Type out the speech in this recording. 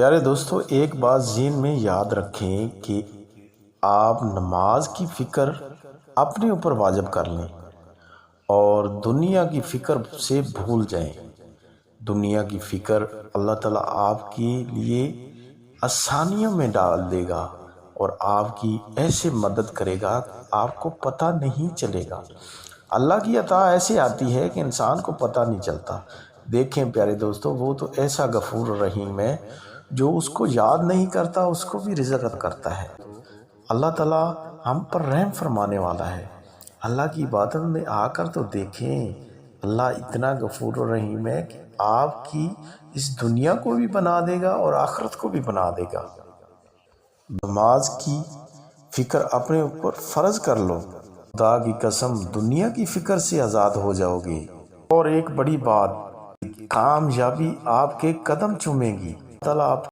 پیارے دوستو، ایک بات ذہن میں یاد رکھیں کہ آپ نماز کی فکر اپنے اوپر واجب کر لیں اور دنیا کی فکر سے بھول جائیں۔ دنیا کی فکر اللہ تعالیٰ آپ کے لیے آسانیوں میں ڈال دے گا اور آپ کی ایسے مدد کرے گا آپ کو پتہ نہیں چلے گا۔ اللہ کی عطا ایسے آتی ہے کہ انسان کو پتہ نہیں چلتا۔ دیکھیں پیارے دوستو، وہ تو ایسا غفور رحیم ہے جو اس کو یاد نہیں کرتا اس کو بھی رزق عطا کرتا ہے۔ اللہ تعالیٰ ہم پر رحم فرمانے والا ہے۔ اللہ کی عبادت میں آ کر تو دیکھیں، اللہ اتنا غفور رحیم ہے کہ آپ کی اس دنیا کو بھی بنا دے گا اور آخرت کو بھی بنا دے گا۔ نماز کی فکر اپنے اوپر فرض کر لو، خدا کی قسم دنیا کی فکر سے آزاد ہو جاؤ گے۔ اور ایک بڑی بات، کامیابی آپ کے قدم چومے گی۔ اللہ تعالیٰ آپ